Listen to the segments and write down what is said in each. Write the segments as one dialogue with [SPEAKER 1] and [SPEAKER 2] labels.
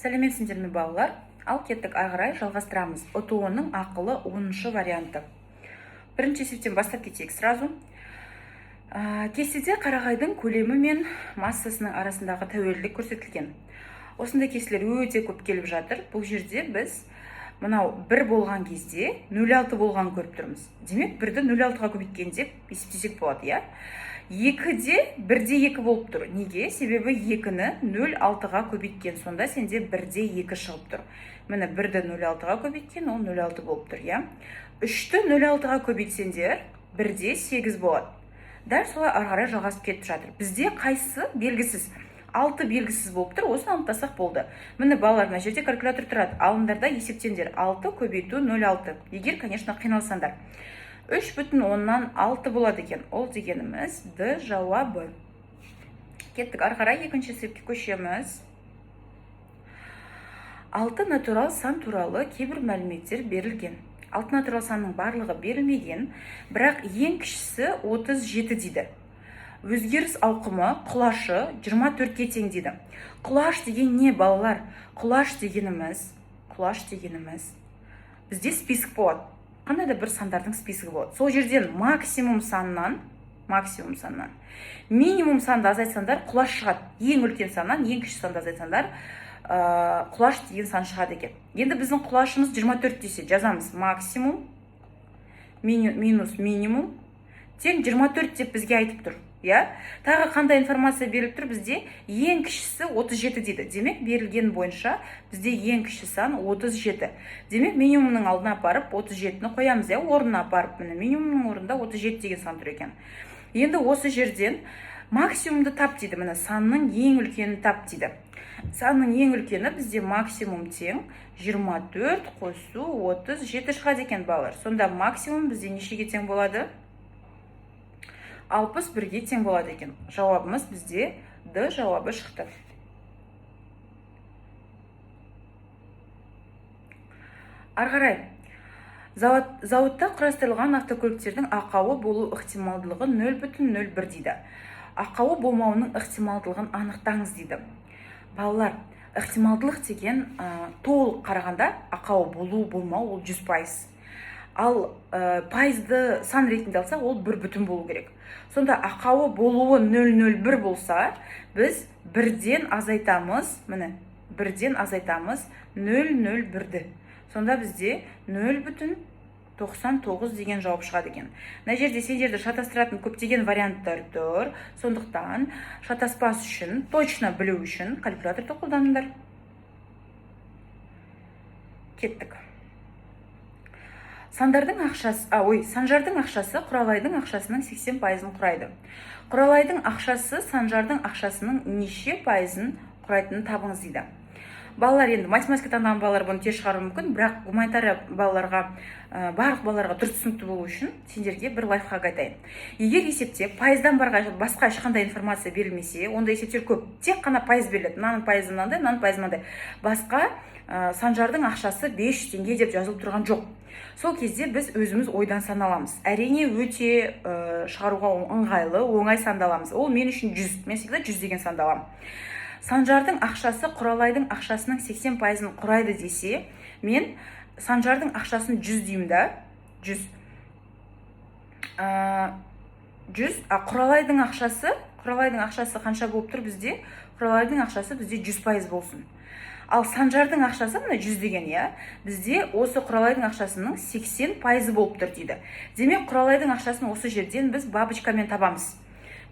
[SPEAKER 1] Сәлеметсіңдер ме балалар? Ал кеттік ары қарай жалғастырамыз. ОТО-ның ақылы 10-шы варианты. Бірінші есептен бастап кетейік сразу. Кестеде қарағайдың көлемі мен массасының арасындағы тәуелділік көрсетілген. Осындай кестелер өте көп келіп жатыр. Бұл жерде біз мынау 1 болған кезде 0,6 болған көріп тұрмыз. Демек 1-ді 0,6-ға көбейткен деп есептесек болады, я? 2-де 1-де 2 болып тұр. Неге? Себебі 2-ні 0,6-ға көбейткен. Сонда сенде 1-де 2 шығып тұр. Міне 1-ді 0,6-ға көбейткен, ол 0,6 болып тұр, я? 3-ті 0,6-ға көбейтсеңдер 1-де 8 болады. Дәл солай ары қарай жалғасып кетіп жатыр. Бізде қайсысы белгісіз? 6 белгісіз болып тұр, осыны анықтасақ болды. Міне балалар, мына жерде калькулятор тұрады. Алымдарда есептеңдер. 6 көбейту 0,6. Егер, конечно, қиналсаңдар. 3,10-6 болады екен. Ол дегеніміз Д жауабы. Кеттік ары қарай екінші есепке көшеміз. 6 натурал сан туралы кейбір мәліметтер берілген. 6 натурал санның барлығы берілмеген, бірақ ең кішісі 37 дейді. Өзгеріс ауқымы құлашы 24-ке тең дейді. Құлаш деген не балалар? Құлаш дегеніміз бізде список болады. Қандай да бір сандардың списігі болады. Сол жерден максимум саннан минимум санды азайтсаңдар, құлаш шығады. Ең үлкен саннан ең кіші санды азайтсаңдар, құлаш деген сан шығады екен. Енді біздің құлашымыз 24 десе, жазамыз максимум минус минимум тең 24 деп бізге айтып тұр. Тағы қандай информация беріліп тұр? Бізде ең кішісі 37 дейді. Демек, берілген бойынша бізде ең кіші сан 37. Демек, минимумның алдына апарып 37-ні қоямыз. Орнына апарып, минимумның орнында 37 деген сан тұр екен. Енді осы жерден максимумды тап дейді. Міне санның ең үлкені тап дейді. Санның ең үлкені бізде максимум тең 24 қосу 37 шығады екен балалар. Сонда максимум бізде нешеге тең болады? 61-ге тең болады екен. Жауабымыз бізде Д жауабы шықты. Ары қарай. Зауытта құрастырылған автокөліктердің ақауы болу ықтималдылығы 0,01 дейді. Ақауы болмауының ықтималдылығын анықтаңыз дейді. Балалар, ықтималдылық деген толық қарағанда ақауы болу болмау ол 100%. Ал пайызды сан ретінде алса, ол 1 болу керек. Сонда ақауы болуы 0,01 болса, біз 1-ден азайтамыз, міне, 1-ден азайтамыз 0,01-ді. Сонда бізде 0,99 деген жауап шығады екен. Мына жерде сендерді шатастыратын көптеген варианттар тұр. Сондықтан шатаспас үшін, точно білу үшін калькуляторды қолданыңдар. Кеттік. Санжардың ақшасы Құралайдың ақшасының 80%-ын құрайды. Құралайдың ақшасы Санжардың ақшасының неше пайызын құрайтынын табыңыз дейді. Балалар, енді математика таңдаған балалар бұны тез шығаруы мүмкін, бірақ гуманитария балаларға, барлық балаларға дұрыс түсінікті болу үшін сендерге бір лайфхак айтайын. Егер есепте пайыздан басқа ешқандай информация берілмесе, онда есептер көп. Тек қана пайыз беріледі. Мынаның пайызы мынандай, мынаның пайызы мынандай. Басқа Санжардың ақшасы 500 теңге деп жазылып тұрған жоқ. Сол кезде біз өзіміз ойдан саналамыз. Әрине өте шығаруға ыңғайлы, оңай сандаламыз. Ол мен үшін 100. Мен секілді 100 деген сандалам. Санжардың ақшасы Құралайдың ақшасының 80%-ын құрайды десе, мен Санжардың ақшасын 100 деймін да. 100. Құралайдың ақшасы қанша болып тұр бізде? Құралайдың ақшасы бізде 100% болсын. Ал Санжардың ақшасы, мына 100 деген, бізде осы Құралайдың ақшасының 80% болып тұр дейді. Демек, Құралайдың ақшасын осы жерден біз бабочкамен табамыз.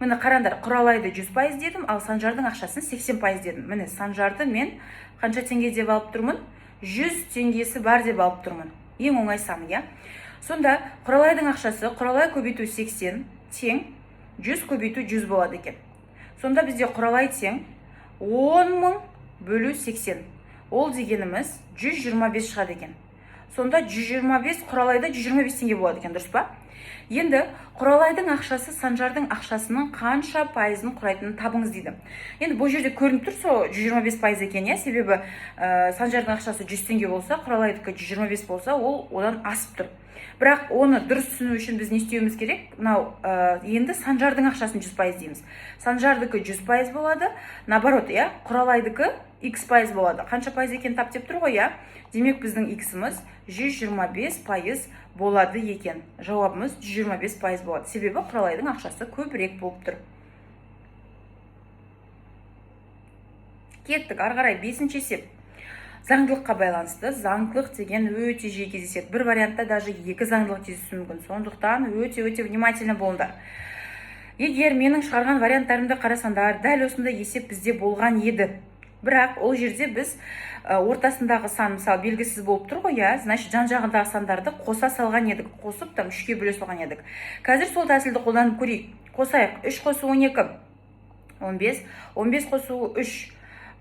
[SPEAKER 1] Міне қараңдар, Құралайды 100% дедім, ал Санжардың ақшасын 80% дедім. Міне Санжарды мен қанша теңге деп алып тұрмын? 100 теңгесі бар деп алып тұрмын. Ең оңай сан, Сонда Құралайдың ақшасы, Құралай көбейту 80 тең 100 көбейту 100 болады екен. Сонда бізде Құралай тең 10.000 бөлу 80. Ол дегеніміз 125 шығады екен. Сонда 125 Құралайда 125 теңге болады екен, дұрыс па? Енді Құралайдың ақшасы Санжардың ақшасының қанша пайызын құрайтынын табыңыз дейді. Енді бұл жерде көрініп тұр, сол 125% екен, иә, себебі Санжардың ақшасы 100 теңге болса, Құралайдікі 125 болса, ол одан асып тұр. Бірақ оны дұрыс түсіну үшін біз не істеуіміз керек? Мынау енді Санжардың ақшасын 100% дейміз. Санжардікі 100% болады, наоборот, иә, Құралайдікі x% болады. Қанша пайыз екен тап деп тұр ғой, иә? Демек біздің x-іміз 125% болады екен. Жауабымыз 125% болады. Себебі Құралайдың ақшасы көбірек болып тұр. Кеттік, ары қарай 5-ші есеп. Заңдылыққа байланысты. Заңдылық деген өте жиі кездеседі. Бір вариантта даже екі заңдылық кездесуі мүмкін. Сондықтан өте внимательно болыңдар. Егер менің шығарған варианттарымды қарасаңдар, дәл осындай есеп бізде болған еді. Бірақ ол жерде біз ортасындағы сан мысалы белгісіз болып тұр ғой, иә, значит жан-жағындағы сандарды қоса салған едік, қосып там 3-ке бөле салған едік. Қазір сол тәсілді қолданып көрейік. Қосайық. 3 қосу 12 15, 15 қосу 3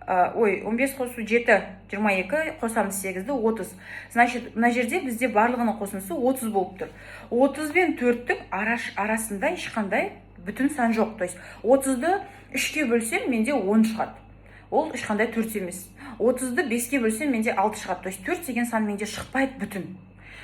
[SPEAKER 1] 15 қосу 7 22, қосамыз 8-ді 30. Значит, мына жерде бізде барлығының қосындысы 30 болып тұр. 30 бен 4-тің арасында ешқандай бүтін сан жоқ. То есть 30-ды 3-ке бөлсем менде 10 шығады. Ол ешқандай 4 емес. 30-ды 5-ке бөлсем менде 6 шығады. То есть 4 деген сан менде шықпайды бүтін.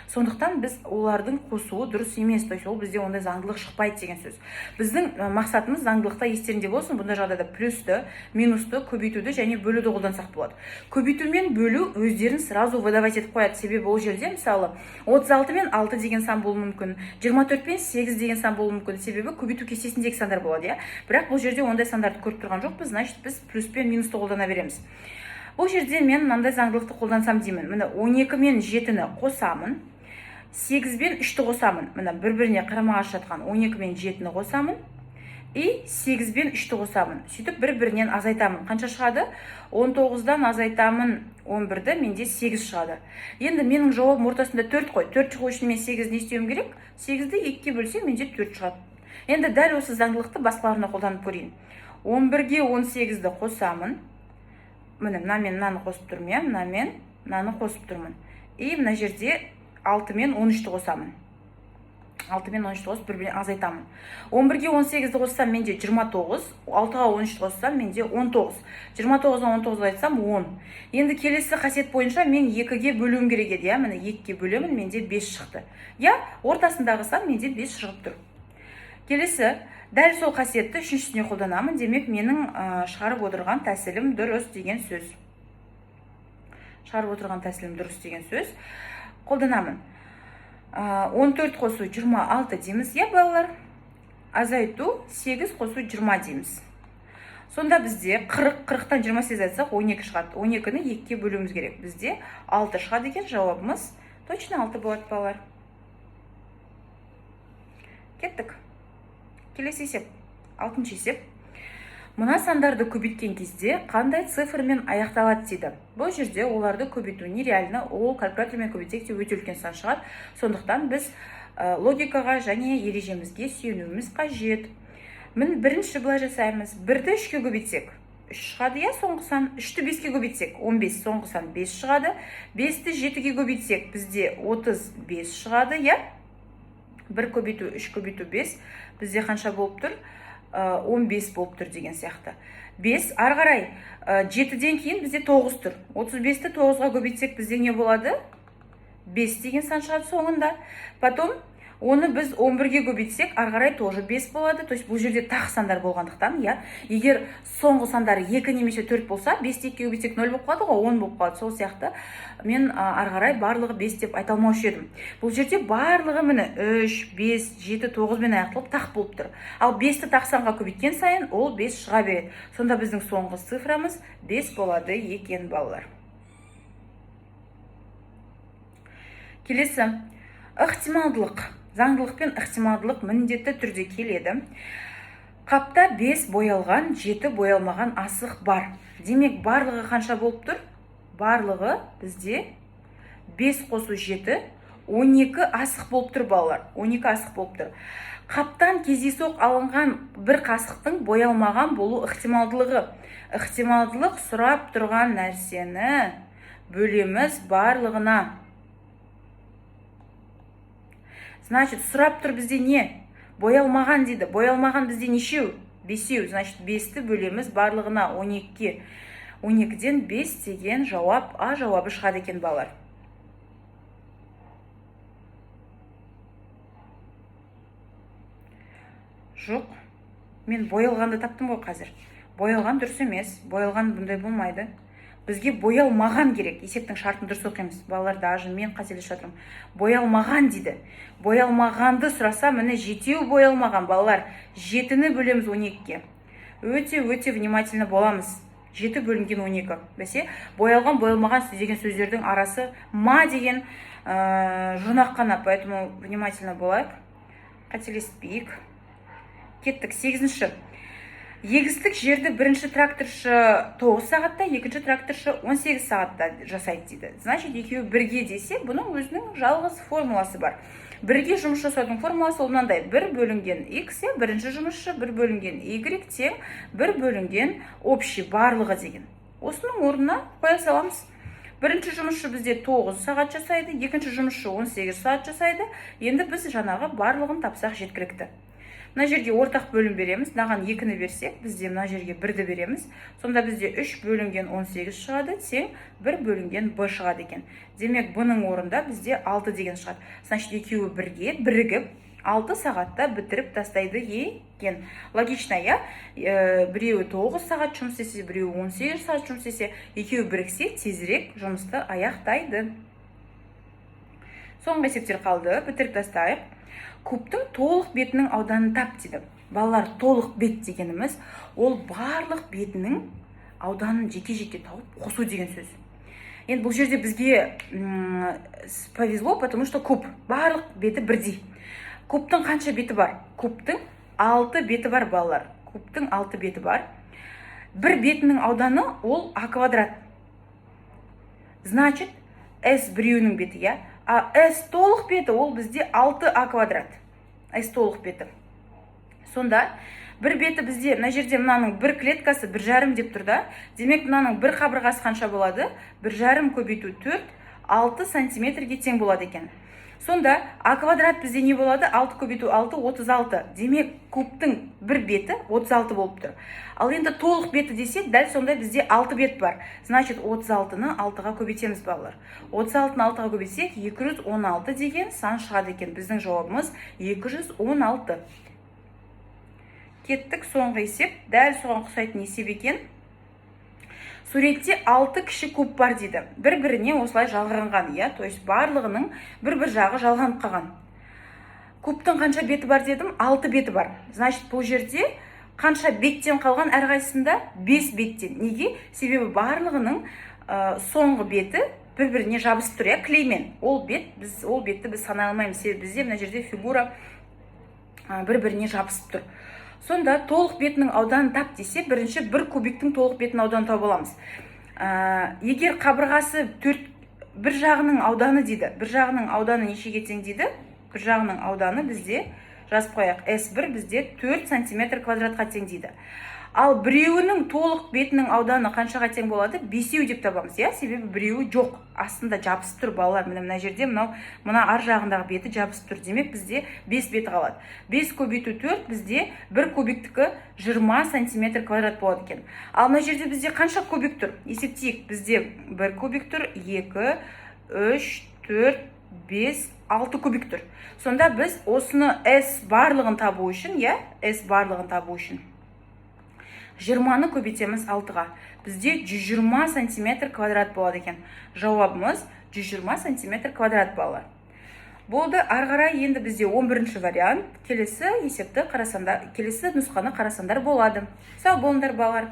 [SPEAKER 1] Сондықтан біз олардың қосуы дұрыс емес. То есть ол бізде ондай заңдылық шықпайды деген сөз. Біздің мақсатымыз заңдылықта естерінде болсын. Бұндай жағдайда плюсті, минусты, көбейтуді және бөлуді қолдансақ болады. Көбейту мен бөлу өздерін сразу выдавать етіп қояды. Себебі ол жерде мысалы 36 мен 6 деген сан болуы мүмкін, 24 пен 8 деген сан болуы мүмкін. Себебі көбейту кестесіндегі сандар болады, иә. Бірақ бұл жерде ондай сандарды көріп тұрған жоқпыз, значит біз плюс пен минусты қолдана береміз. Бұл жерде мен мынандай заңдылықты қолдансам деймін. Міне 12 мен 7-ні қосамын. 8 бен 3-ті қосамын. Мына бір-біріне қарама-қарсы жатқан 12 мен 7-ні қосамын. И 8 бен 3-ті қосамын. Сөйтіп бір-бірінен азайтамын. Қанша шығады? 19-дан азайтамын 11-ді, менде 8 шығады. Енді менің жауабым ортасында 4 қой. 4 шығу үшін мен 8 не істеуім керек? 8-ді 2-ке бөлсем менде 4 шығады. Енді дәл осы заңдылықты басқаларына қолданып көрейін. 11-ге 18-ді қосамын. Міне мынамен мынаны қосып тұрмын, иә, мынамен мынаны қосып тұрмын. И мына жерде 6 мен 13-ті қосамын. 6 мен 13-ті қосып бір-біріне азайтамын. 11-ге 18-ді қоссам менде 29, 6-ға 13-ті қоссам менде 19. 29-ға 19-ды айтсам 10. Енді келесі қасиет бойынша мен 2-ге бөлуім керек еді, иә, міне 2-ге бөлемін, менде 5 шықты. Я ортасындағы сан менде 5 шығып тұр. Келесі, дәл сол қасиетті үшіншісіне қолданамын. Демек менің шығарып отырған тәсілім дұрыс деген сөз. Шығарып отырған тәсілім дұрыс деген сөз. Қолданамын. 14 қосу 26 дейміз, иә, балалар? Азайту 8 қосу 20 дейміз. Сонда бізде 40-тан 28 айтсақ 12 шығады. 12-ні 2-ке бөлуіміз керек. Бізде 6 шығады екен, жауабымыз точно 6 болады, балалар. Кеттік. Келесі есеп. 6-шы есеп. Мына сандарды көбейткен кезде қандай цифрмен аяқталады дейді. Бұл жерде оларды көбейту нереально, ол калькулятормен көбейтсек те өте үлкен сан шығады. Сондықтан біз логикаға және ережемізге сүйенуіміз қажет. Мін бірінші былай жасаймыз. 1-ді 3-ке көбейтсек 3 шығады, иә, соңғы сан. 3-ті 5-ке көбейтсек 15, соңғы сан 5 шығады. 5-ті 7-ге көбейтсек бізде 35 шығады, иә. 1 көбейту 3 көбейту 5 бізде қанша болып тұр? 15 болып тұр деген сияқты. 5, ары қарай 7-ден кейін бізде 9 тұр. 35-ті 9-ға көбейтсек бізде не болады? 5 деген сан шығады соңында. Потом оны біз 11-ге көбейтсек, ары қарай тоже 5 болады. То есть бұл жерде тақ сандар болғандықтан, иә. Егер соңғы сандары 2 немесе 4 болса, 5-ті 2-ге көбейтсек 0 болып қалады ғой, 10 болып қалады. Сол сияқты мен ары қарай барлығы 5 деп айта алмаушы едім. Бұл жерде барлығы міне 3, 5, 7, 9 мен аяқталып тақ болып тұр. Ал 5-ті тақ санға көбейткен сайын ол 5 шыға береді. Сонда біздің соңғы цифрамыз 5 болады екен, балалар. Келесі, ықтималдылық. Заңдылық пен ықтималдылық міндетті түрде келеді. Қапта 5 боялған, 7 боялмаған асық бар. Демек, барлығы қанша болып тұр? Барлығы бізде 5 қосу 7, 12 асық болып тұр, балалар. 12 асық болып тұр. Қаптан кездейсоқ алынған бір қасықтың боялмаған болу ықтималдылығы. Ықтималдылық сұрап тұрған нәрсені бөлеміз барлығына. Значит, сұрап тұр бізде не? Боялмаған дейді. Боялмаған бізде нешеу? 5. Значит, 5-ті бөлеміз барлығына 12. 12-ден 5 деген жауап А жауабы шығады екен балалар. Жоқ. Мен боялғанды таптым ғой қазір. Боялған дұрыс емес. Боялған бұндай болмайды. Бізге боялмаған керек. Есептің шартын дұрыс оқимыз. Балалар, даже мен қателесіп жатырмын. Боялмаған дейді. Боялмағанды сұраса, міне 7 боялмаған балалар. 7-ні бөлеміз 12-ге. Өте внимательно боламыз. 7 бөлінген 12. Бәсе, боялған, боялмаған деген сөздердің арасы ма деген жұрнақ қана. Поэтому внимательно болайық. Қателеспейік. Кеттік. 8-ші. Егістік жерді бірінші тракторшы 9 сағатта, екінші тракторшы 18 сағатта жасайды дейді. Значит, екеуі бірге десе, бұның өзінің жалғыз формуласы бар. Бірге жұмыс жасаудың формуласы ол мынандай: 1 бөлінген x, бірінші жұмысшы, 1 бөлінген y тең 1 бөлінген общий барлығы деген. Осының орнына қоя саламыз. Бірінші жұмысшы бізде 9 сағат жасайды, екінші жұмысшы 18 сағат жасайды. Енді біз жаңағы барлығын тапсақ жеткілікті. Мына жерге ортақ бөлім береміз. Мынаған 2-ні берсек, бізде мына жерге 1-ді береміз. Сонда бізде 3 бөлінген 18 шығады, тең 1 бөлінген b шығады екен. Демек, бұның орында бізде 6 деген шығады. Значит, екеуі бірге бірігіп 6 сағатта бітіріп тастайды екен. Логично, я? Біреуі 9 сағат жұмыс істесе, біреуі 18 сағат жұмыс істесе, екеуі біріксе, тезірек жұмысты аяқтайды. Соңғы есептер қалды, бітіріп тастайық. Кубтың толық бетінің ауданын тап дейді. Балалар, толық бет дегеніміз, ол барлық бетінің ауданын жеке-жеке тауып қосу деген сөз. Енді бұл жерде бізге повезло, потому что куб барлық беті бірдей. Кубтың қанша беті бар? Кубтың 6 беті бар, балалар. Кубтың 6 беті бар. Бір бетінің ауданы ол а квадрат. Значит, s біреуінің беті, я? А s толық беті ол бізде 6а квадрат. S толық беті. Сонда бір беті бізде, мына жерде мынаның бір клеткасы 1,5 деп тұр да. Демек, мынаның бір қабырғасы қанша болады? 1,5 көбейту 4, 6 сантиметрге тең болады екен. Сонда а квадрат бізде не болады? 6 көбейту 6, 36. Демек, кубтың бір беті 36 болып тұр. Ал енді толық беті десек, дәл сондай бізде 6 бет бар. Значит, 36-ны 6-ға көбейтеміз, балалар. 36-ны 6-ға көбейтсек, 216 деген сан шығады екен. Біздің жауабымыз 216. Кеттік, соңғы есеп. Дәл соған ұқсайтын есеп екен. Суретте 6 кіші куб бар дейді. Бір-біріне осылай жалғанған, я? То есть барлығының бір-бір жағы жалғанып қалған. Кубтың қанша беті бар дедім? 6 беті бар. Значит, бұл жерде қанша беттен қалған әрқайсысында? 5 беттен. Неге? Себебі барлығының соңғы беті бір-біріне жабысып тұр, я? Клеймен. Ол бетті біз санай алмаймыз. Себебі бізде мына жерде фигура бір-біріне жабысып тұр. Сонда толық бетінің ауданын тап десе, бірінші бір кубиктің толық бетінің ауданын тауып аламыз. Егер қабырғасы бір жағының ауданы дейді. Бір жағының ауданы нешеге тең дейді? Бір жағының ауданы бізде жазып қояйық. S1 бізде 4 см квадратқа тең дейді. Ал біреуінің толық бетінің ауданы қаншаға тең болады? 5 деп табамыз, я? Себебі біреуі жоқ. Астында жабысып тұр, балалар. Мына жерде мына ар жағындағы беті жабысып тұр. Демек, бізде 5 беті қалады. 5 көбейту 4 бізде бір кубиктікі 20 см квадрат болады екен. Ал мына жерде бізде қанша кубик тұр? Есептейік. Бізде 1 кубик тұр, 2, 3, 4, 5, 6 кубик тұр. Сонда біз осыны S барлығын табу үшін, я? S барлығын табу үшін 20-ны көбейтеміз 6-ға. Бізде 120 см квадрат болады екен. Жауабымыз 120 см квадрат балалар. Болды, арғарай енді бізде 11-ші вариант. Келесі есепті қарасандар, келесі нұсқаны қарасандар болады. Сау болыңдар балалар.